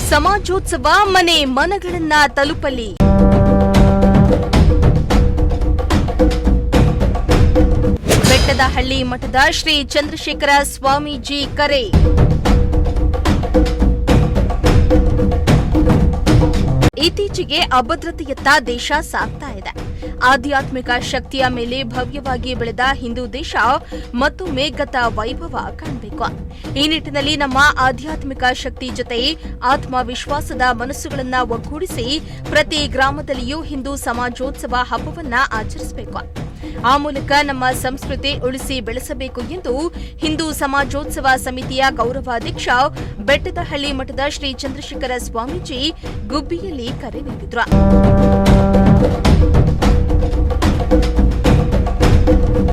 ಸಮಾಜೋತ್ಸವ ಮನೆ ಮನಗಳನ್ನ ತಲುಪಲಿ. ಬೆಟ್ಟದಹಳ್ಳಿ ಮಠದ ಶ್ರೀ ಚಂದ್ರಶೇಖರ ಸ್ವಾಮೀಜಿ ಕರೆ. ಇತ್ತೀಚೆಗೆ ಅಭದ್ರತೆಯತ್ತ ದೇಶ ಸಾಗ್ತಾ ಇದೆ. ಆಧ್ಯಾತ್ಮಿಕ ಶಕ್ತಿಯ ಮೇಲೆ ಭವ್ಯವಾಗಿ ಬೆಳೆದ ಹಿಂದೂ ದೇಶ ಮತ್ತೊಮ್ಮೆ ಗತ ವೈಭವ ಕಾಣಬೇಕು. ಈ ನಿಟ್ಟಿನಲ್ಲಿ ನಮ್ಮ ಆಧ್ಯಾತ್ಮಿಕ ಶಕ್ತಿ ಜೊತೆ ಆತ್ಮವಿಶ್ವಾಸದ ಮನಸ್ಸುಗಳನ್ನು ಒಗ್ಗೂಡಿಸಿ ಪ್ರತಿ ಗ್ರಾಮದಲ್ಲಿಯೂ ಹಿಂದೂ ಸಮಾಜೋತ್ಸವ ಹಬ್ಬವನ್ನ ಆಚರಿಸಬೇಕು. ಆ ಮೂಲಕ ನಮ್ಮ ಸಂಸ್ಕೃತಿ ಉಳಿಸಿ ಬೆಳೆಸಬೇಕು ಎಂದು ಹಿಂದೂ ಸಮಾಜೋತ್ಸವ ಸಮಿತಿಯ ಗೌರವಾಧ್ಯಕ್ಷ ಬೆಟ್ಟದಹಳ್ಳಿ ಮಠದ ಶ್ರೀ ಚಂದ್ರಶೇಖರ ಸ್ವಾಮೀಜಿ ಗುಬ್ಬಿಯಲ್ಲಿ ಕರೆ ನೀಡಿದರು.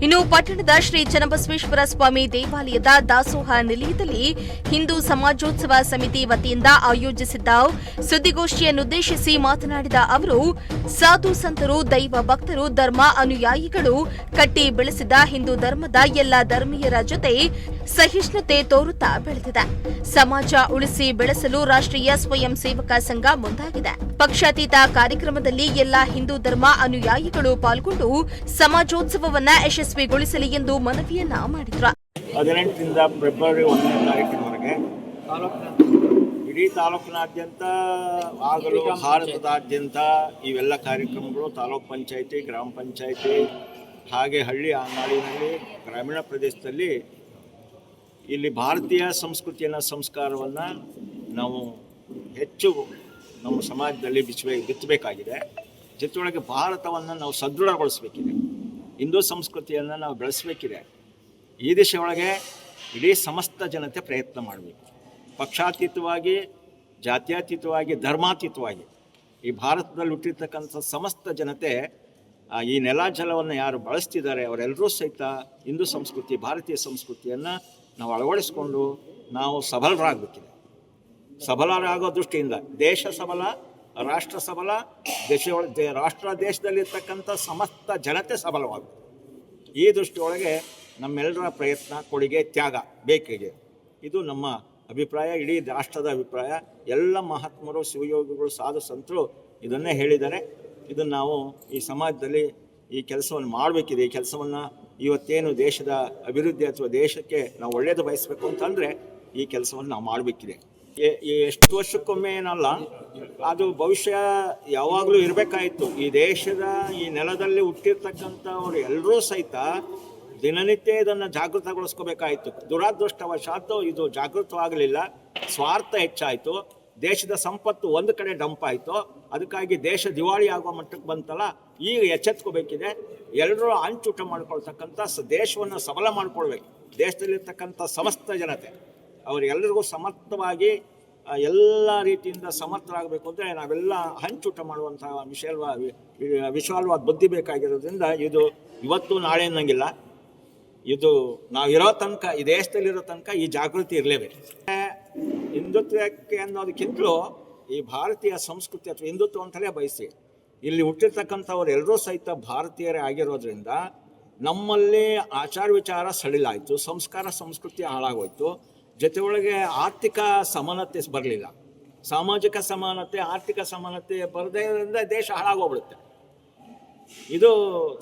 ಇನ್ನು ಪಟ್ಟಣದ ಶ್ರೀ ಚನ್ನಬಸವೇಶ್ವರ ಸ್ವಾಮಿ ದೇವಾಲಯದ ದಾಸೋಹ ನಿಲಯದಲ್ಲಿ ಹಿಂದೂ ಸಮಾಜೋತ್ಸವ ಸಮಿತಿ ವತಿಯಿಂದ ಆಯೋಜಿಸಿದ್ದ ಸುದ್ದಿಗೋಷ್ಠಿಯನ್ನುದ್ದೇಶಿಸಿ ಮಾತನಾಡಿದ ಅವರು, ಸಾಧು ಸಂತರು, ದೈವ ಭಕ್ತರು, ಧರ್ಮ ಅನುಯಾಯಿಗಳು ಕಟ್ಟಿ ಬೆಳೆಸಿದ ಹಿಂದೂ ಧರ್ಮದ ಎಲ್ಲ ಧರ್ಮೀಯರ ಜೊತೆ ಸಹಿಷ್ಣುತೆ ತೋರುತ್ತಾ ಬೆಳೆದಿದೆ. ಸಮಾಜ ಉಳಿಸಿ ಬೆಳೆಸಲು ರಾಷ್ಟ್ರೀಯ ಸ್ವಯಂ ಸೇವಕ ಸಂಘ ಮುಂದಾಗಿದೆ. ಪಕ್ಷಾತೀತ ಕಾರ್ಯಕ್ರಮದಲ್ಲಿ ಎಲ್ಲ ಹಿಂದೂ ಧರ್ಮ ಅನುಯಾಯಿಗಳು ಪಾಲ್ಗೊಂಡು ಸಮಾಜೋತ್ಸವವನ್ನ ಯಶಸ್ವಿಗೊಳಿಸಲಿ ಎಂದು ಮನವಿಯನ್ನ ಮಾಡಿದ್ರು. 18ರಿಂದ ಫೆಬ್ರವರಿ 1ನೇ ತಾರೀಕಿನವರೆಗೆ ಇಡೀ ತಾಲೂಕಿನಾದ್ಯಂತ ಆಗಲು ಭಾರತದಾದ್ಯಂತ ಇವೆಲ್ಲ ಕಾರ್ಯಕ್ರಮಗಳು ತಾಲೂಕ್ ಪಂಚಾಯಿತಿ, ಗ್ರಾಮ ಪಂಚಾಯಿತಿ, ಹಾಗೆ ಹಳ್ಳಿ ನಾಡಿನಲ್ಲಿ ಗ್ರಾಮೀಣ ಪ್ರದೇಶದಲ್ಲಿ ಇಲ್ಲಿ ಭಾರತೀಯ ಸಂಸ್ಕೃತಿಯನ್ನು, ಸಂಸ್ಕಾರವನ್ನು ನಾವು ಹೆಚ್ಚು ನಮ್ಮ ಸಮಾಜದಲ್ಲಿ ಬಿತ್ತಬೇಕಾಗಿದೆ. ಜೊತೆಯೊಳಗೆ ಭಾರತವನ್ನು ನಾವು ಸದೃಢಗೊಳಿಸಬೇಕಿದೆ. ಹಿಂದೂ ಸಂಸ್ಕೃತಿಯನ್ನು ನಾವು ಬೆಳೆಸಬೇಕಿದೆ. ಈ ದಿಶೆಯೊಳಗೆ ಇಡೀ ಸಮಸ್ತ ಜನತೆ ಪ್ರಯತ್ನ ಮಾಡಬೇಕು. ಪಕ್ಷಾತೀತವಾಗಿ, ಜಾತ್ಯತೀತವಾಗಿ, ಧರ್ಮಾತೀತವಾಗಿ ಈ ಭಾರತದಲ್ಲಿ ಹುಟ್ಟಿರ್ತಕ್ಕಂಥ ಸಮಸ್ತ ಜನತೆ ಈ ನೆಲ ಜಲವನ್ನು ಯಾರು ಬಳಸ್ತಿದ್ದಾರೆ ಅವರೆಲ್ಲರೂ ಸಹಿತ ಹಿಂದೂ ಸಂಸ್ಕೃತಿ, ಭಾರತೀಯ ಸಂಸ್ಕೃತಿಯನ್ನು ನಾವು ಅಳವಡಿಸ್ಕೊಂಡು ನಾವು ಸಬಲರಾಗಬೇಕಿದೆ. ಸಬಲರಾಗೋ ದೃಷ್ಟಿಯಿಂದ ದೇಶ ಸಬಲ, ರಾಷ್ಟ್ರ ಸಬಲ, ದೇಶದಲ್ಲಿರ್ತಕ್ಕಂಥ ಸಮಸ್ತ ಜನತೆ ಸಬಲವಾಗುತ್ತೆ. ಈ ದೃಷ್ಟಿಯೊಳಗೆ ನಮ್ಮೆಲ್ಲರ ಪ್ರಯತ್ನ, ಕೊಡುಗೆ, ತ್ಯಾಗ ಬೇಕಿದೆ. ಇದು ನಮ್ಮ ಅಭಿಪ್ರಾಯ, ಇಡೀ ರಾಷ್ಟ್ರದ ಅಭಿಪ್ರಾಯ. ಎಲ್ಲ ಮಹಾತ್ಮರು, ಶಿವಯೋಗಿಗಳು, ಸಾಧು ಸಂತರು ಇದನ್ನೇ ಹೇಳಿದ್ದಾರೆ. ಇದನ್ನು ನಾವು ಈ ಸಮಾಜದಲ್ಲಿ ಈ ಕೆಲಸವನ್ನು ಮಾಡಬೇಕಿದೆ. ಈ ಕೆಲಸವನ್ನು ಇವತ್ತೇನು ದೇಶದ ಅಭಿವೃದ್ಧಿ ಅಥವಾ ದೇಶಕ್ಕೆ ನಾವು ಒಳ್ಳೆಯದು ಬಯಸಬೇಕು ಅಂತಂದರೆ ಈ ಕೆಲಸವನ್ನು ನಾವು ಮಾಡಬೇಕಿದೆ. ಎಷ್ಟು ವರ್ಷಕ್ಕೊಮ್ಮೆ ಏನಲ್ಲ, ಅದು ಭವಿಷ್ಯ ಯಾವಾಗಲೂ ಇರಬೇಕಾಯಿತು. ಈ ದೇಶದ ಈ ನೆಲದಲ್ಲಿ ಹುಟ್ಟಿರ್ತಕ್ಕಂಥವ್ರು ಎಲ್ಲರೂ ಸಹಿತ ದಿನನಿತ್ಯ ಇದನ್ನು ಜಾಗೃತಗೊಳಿಸ್ಕೋಬೇಕಾಯಿತು. ದುರಾದೃಷ್ಟವಶಾತ್ತು ಇದು ಜಾಗೃತವಾಗಲಿಲ್ಲ. ಸ್ವಾರ್ಥ ಹೆಚ್ಚಾಯಿತು. ದೇಶದ ಸಂಪತ್ತು ಒಂದು ಕಡೆ ಡಂಪ್ ಆಯಿತು. ಅದಕ್ಕಾಗಿ ದೇಶ ದಿವಾಳಿ ಆಗುವ ಮಟ್ಟಕ್ಕೆ ಬಂತಲ್ಲ. ಈಗ ಎಚ್ಚೆತ್ಕೋಬೇಕಿದೆ. ಎಲ್ಲರೂ ಹಂಚೂಟ ಮಾಡ್ಕೊಳ್ತಕ್ಕಂಥ ದೇಶವನ್ನು ಸಬಲ ಮಾಡ್ಕೊಳ್ಬೇಕು. ದೇಶದಲ್ಲಿರ್ತಕ್ಕಂಥ ಸಮಸ್ತ ಜನತೆ ಅವರೆಲ್ಲರಿಗೂ ಸಮರ್ಥವಾಗಿ ಎಲ್ಲ ರೀತಿಯಿಂದ ಸಮರ್ಥರಾಗಬೇಕು ಅಂದರೆ ನಾವೆಲ್ಲ ಹಂಚೂಟ ಮಾಡುವಂಥ ವಿಶಾಲವಾದ ಬುದ್ಧಿ ಬೇಕಾಗಿರೋದ್ರಿಂದ ಇದು ಇವತ್ತು ನಾಳೆ ಅನ್ನಂಗಿಲ್ಲ. ಇದು ನಾವು ಇರೋ ತನಕ, ಈ ದೇಶದಲ್ಲಿರೋ ತನಕ ಈ ಜಾಗೃತಿ ಇರಲೇಬೇಕು. ಹಿಂದುತ್ವಕ್ಕೆ ಅನ್ನೋದಕ್ಕಿಂತಲೂ ಈ ಭಾರತೀಯ ಸಂಸ್ಕೃತಿ ಅಥವಾ ಹಿಂದುತ್ವ ಅಂತಲೇ ಬಯಸಿ ಇಲ್ಲಿ ಹುಟ್ಟಿರ್ತಕ್ಕಂಥವ್ರು ಎಲ್ಲರೂ ಸಹಿತ ಭಾರತೀಯರೇ ಆಗಿರೋದ್ರಿಂದ ನಮ್ಮಲ್ಲಿ ಆಚಾರ ವಿಚಾರ ಸಡಿಲಾಯಿತು, ಸಂಸ್ಕಾರ ಸಂಸ್ಕೃತಿ ಹಾಳಾಗೋಯ್ತು. ಜೊತೆಯೊಳಗೆ ಆರ್ಥಿಕ ಸಮಾನತೆ ಬರಲಿಲ್ಲ. ಸಾಮಾಜಿಕ ಸಮಾನತೆ, ಆರ್ಥಿಕ ಸಮಾನತೆ ಬರದೇದ್ರಿಂದ ದೇಶ ಹಾಳಾಗೋಗ್ಬಿಡುತ್ತೆ. ಇದು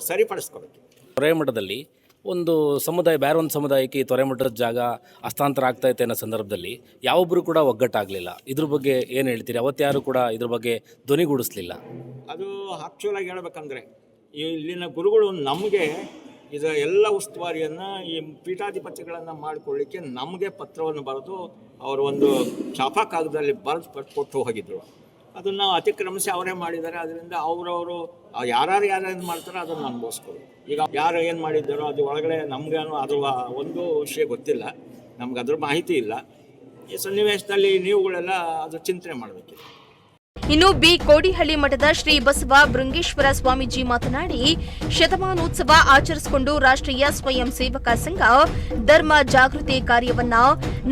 ಸರಿಪಡಿಸ್ಕೋಬೇಕು. ತೊರೆಮಠದಲ್ಲಿ ಒಂದು ಸಮುದಾಯ ಬೇರೆ ಒಂದು ಸಮುದಾಯಕ್ಕೆ ಈ ತೊರೆಮಠದ ಜಾಗ ಹಸ್ತಾಂತರ ಆಗ್ತಾಯಿತ್ತು ಅನ್ನೋ ಸಂದರ್ಭದಲ್ಲಿ ಯಾವೊಬ್ಬರು ಕೂಡ ಒಗ್ಗಟ್ಟಾಗಲಿಲ್ಲ. ಇದ್ರ ಬಗ್ಗೆ ಏನು ಹೇಳ್ತೀರಿ? ಅವತ್ತಾರು ಕೂಡ ಇದ್ರ ಬಗ್ಗೆ ಧ್ವನಿಗೂಡಿಸ್ಲಿಲ್ಲ. ಅದು ಆ್ಯಕ್ಚುಲಾಗಿ ಹೇಳ್ಬೇಕಂದ್ರೆ ಇಲ್ಲಿನ ಗುರುಗಳು ನಮಗೆ ಇದು ಎಲ್ಲ ಉಸ್ತುವಾರಿಯನ್ನು, ಈ ಪೀಠಾಧಿಪತಿಗಳನ್ನು ಮಾಡಿಕೊಳ್ಳಿಕ್ಕೆ ನಮಗೆ ಪತ್ರವನ್ನು ಬರೆದು ಅವರು ಒಂದು ಚಾಪಾ ಕಾಗದದಲ್ಲಿ ಬರೆದು ಕೊಟ್ಟು ಹೋಗಿದ್ದರು. ಅದನ್ನು ನಾವು ಅತಿಕ್ರಮಿಸಿ ಅವರೇ ಮಾಡಿದ್ದಾರೆ. ಅದರಿಂದ ಅವರವರು ಯಾರ್ಯಾರು ಮಾಡ್ತಾರೋ ಅದನ್ನು ಅನುಭವಿಸ್ಕೊಳ್ಳಿ. ಈಗ ಯಾರು ಏನು ಮಾಡಿದ್ದಾರೋ ಅದು ಒಳಗಡೆ ನಮಗೇನು ಅದ್ರ ಒಂದು ವಿಷಯ ಗೊತ್ತಿಲ್ಲ, ನಮ್ಗೆ ಅದ್ರ ಮಾಹಿತಿ ಇಲ್ಲ. ಈ ಸನ್ನಿವೇಶದಲ್ಲಿ ನೀವುಗಳೆಲ್ಲ ಅದು ಚಿಂತನೆ ಮಾಡಬೇಕಿದೆ. ಇನ್ನು ಬಿ ಕೋಡಿಹಳ್ಳಿ ಮಠದ ಶ್ರೀ ಬಸವ ಬೃಂಗೇಶ್ವರ ಸ್ವಾಮೀಜಿ ಮಾತನಾಡಿ, ಶತಮಾನೋತ್ಸವ ಆಚರಿಸಿಕೊಂಡು ರಾಷ್ಟ್ರೀಯ ಸ್ವಯಂ ಸೇವಕ ಸಂಘ ಧರ್ಮ ಜಾಗೃತಿ ಕಾರ್ಯವನ್ನ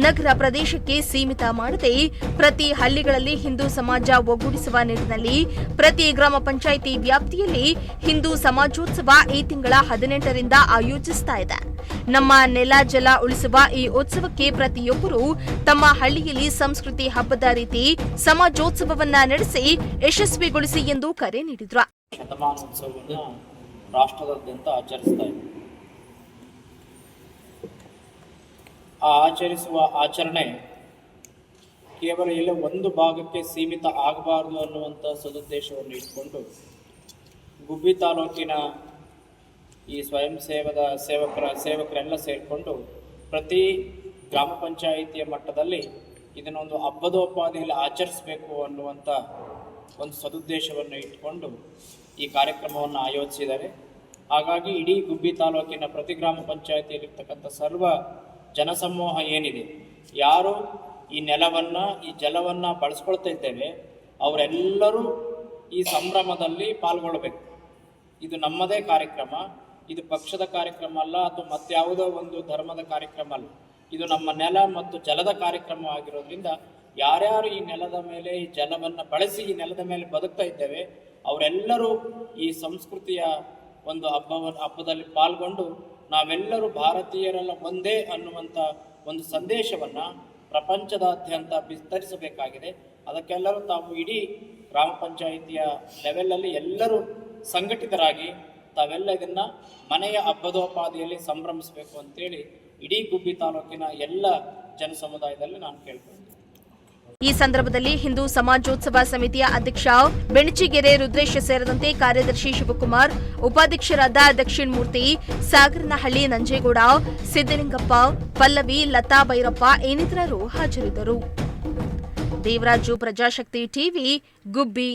ನಗರ ಪ್ರದೇಶಕ್ಕೆ ಸೀಮಿತ ಮಾಡದೆ ಪ್ರತಿ ಹಳ್ಳಿಗಳಲ್ಲಿ ಹಿಂದೂ ಸಮಾಜ ಒಗ್ಗೂಡಿಸುವ ನಿಟ್ಟಿನಲ್ಲಿ ಪ್ರತಿ ಗ್ರಾಮ ಪಂಚಾಯಿತಿ ವ್ಯಾಪ್ತಿಯಲ್ಲಿ ಹಿಂದೂ ಸಮಾಜೋತ್ಸವ ಈ ತಿಂಗಳ 18ರಿಂದ ಆಯೋಜಿಸ್ತಾ ಇದೆ. ನಮ್ಮ ನೆಲ ಜಲ ಉಳಿಸುವ ಈ ಉತ್ಸವಕ್ಕೆ ಪ್ರತಿಯೊಬ್ಬರು ತಮ್ಮ ಹಳ್ಳಿಯಲ್ಲಿ ಸಂಸ್ಕೃತಿ ಹಬ್ಬದ ರೀತಿ ಸಮಾಜೋತ್ಸವವನ್ನ ನಡೆಸಿ ಯಶಸ್ವಿಗೊಳಿಸಿ ಎಂದು ಕರೆ ನೀಡಿದ್ರು. ಶತಮಾನೋತ್ಸವವನ್ನು ರಾಷ್ಟ್ರದಾದ್ಯಂತ ಆಚರಿಸ್ತಾ ಇದೆ. ಆ ಆಚರಿಸುವ ಆಚರಣೆ ಕೇವಲ ಎಲ್ಲ ಒಂದು ಭಾಗಕ್ಕೆ ಸೀಮಿತ ಆಗಬಾರದು ಅನ್ನುವಂಥ ಸದುದ್ದೇಶವನ್ನು ಇಟ್ಕೊಂಡು ಗುಬ್ಬಿ ತಾಲೂಕಿನ ಈ ಸ್ವಯಂ ಸೇವಕರೆಲ್ಲ ಸೇರಿಕೊಂಡು ಪ್ರತಿ ಗ್ರಾಮ ಪಂಚಾಯಿತಿಯ ಮಟ್ಟದಲ್ಲಿ ಇದನ್ನೊಂದು ಹಬ್ಬದೋಪಾದಿಯಲ್ಲಿ ಆಚರಿಸಬೇಕು ಅನ್ನುವಂಥ ಒಂದು ಸದುದ್ದೇಶವನ್ನು ಇಟ್ಕೊಂಡು ಈ ಕಾರ್ಯಕ್ರಮವನ್ನು ಆಯೋಜಿಸಿದ್ದಾರೆ. ಹಾಗಾಗಿ ಇಡೀ ಗುಬ್ಬಿ ತಾಲೂಕಿನ ಪ್ರತಿ ಗ್ರಾಮ ಪಂಚಾಯಿತಿಯಲ್ಲಿರ್ತಕ್ಕಂಥ ಸರ್ವ ಜನಸಮೂಹ ಏನಿದೆ, ಯಾರು ಈ ನೆಲವನ್ನು ಈ ಜಲವನ್ನು ಬಳಸ್ಕೊಳ್ತಾ ಇದ್ದೇವೆ, ಅವರೆಲ್ಲರೂ ಈ ಸಂಭ್ರಮದಲ್ಲಿ ಪಾಲ್ಗೊಳ್ಳಬೇಕು. ಇದು ನಮ್ಮದೇ ಕಾರ್ಯಕ್ರಮ, ಇದು ಪಕ್ಷದ ಕಾರ್ಯಕ್ರಮ ಅಲ್ಲ ಅಥವಾ ಮತ್ಯಾವುದೋ ಒಂದು ಧರ್ಮದ ಕಾರ್ಯಕ್ರಮ ಅಲ್ಲ. ಇದು ನಮ್ಮ ನೆಲ ಮತ್ತು ಜಲದ ಕಾರ್ಯಕ್ರಮ ಆಗಿರೋದ್ರಿಂದ ಯಾರ್ಯಾರು ಈ ನೆಲದ ಮೇಲೆ ಈ ಜಲವನ್ನು ಬಳಸಿ ಈ ನೆಲದ ಮೇಲೆ ಬದುಕ್ತಾ ಇದ್ದೇವೆ ಅವರೆಲ್ಲರೂ ಈ ಸಂಸ್ಕೃತಿಯ ಒಂದು ಹಬ್ಬದಲ್ಲಿ ಪಾಲ್ಗೊಂಡು ನಾವೆಲ್ಲರೂ ಭಾರತೀಯರೆಲ್ಲ ಒಂದೇ ಅನ್ನುವಂಥ ಒಂದು ಸಂದೇಶವನ್ನು ಪ್ರಪಂಚದಾದ್ಯಂತ ವಿಸ್ತರಿಸಬೇಕಾಗಿದೆ. ಅದಕ್ಕೆಲ್ಲರೂ ತಾವು ಇಡೀ ಗ್ರಾಮ ಪಂಚಾಯಿತಿಯ ಲೆವೆಲಲ್ಲಿ ಎಲ್ಲರೂ ಸಂಘಟಿತರಾಗಿ ತಾವೆಲ್ಲ ಇದನ್ನು ಮನೆಯ ಹಬ್ಬದೋಪಾದಿಯಲ್ಲಿ ಸಂಭ್ರಮಿಸಬೇಕು ಅಂತೇಳಿ ಇಡೀ ಗುಬ್ಬಿ ತಾಲೂಕಿನ ಎಲ್ಲ ಜನಸಮುದಾಯದಲ್ಲಿ ನಾನು ಕೇಳ್ಕೊಳ್ತೀನಿ. ಈ ಸಂದರ್ಭದಲ್ಲಿ ಹಿಂದೂ ಸಮಾಜೋತ್ಸವ ಸಮಿತಿಯ ಅಧ್ಯಕ್ಷ ಬೆಣಚಿಗೆರೆ ರುದ್ರೇಶ್ ಸೇರಿದಂತೆ ಕಾರ್ಯದರ್ಶಿ ಶಿವಕುಮಾರ್, ಉಪಾಧ್ಯಕ್ಷರಾದ ದಕ್ಷಿಣ ಮೂರ್ತಿ, ಸಾಗರನಹಳ್ಳಿ ನಂಜೇಗೌಡ, ಸಿದ್ದಲಿಂಗಪ್ಪ, ಪಲ್ಲವಿ, ಲತಾ ಭೈರಪ್ಪ ಇನ್ನಿತರರು ಹಾಜರಿದ್ದರು. ದೇವರಾಜು, ಪ್ರಜಾಶಕ್ತಿ ಟಿವಿ, ಗುಬ್ಬಿ.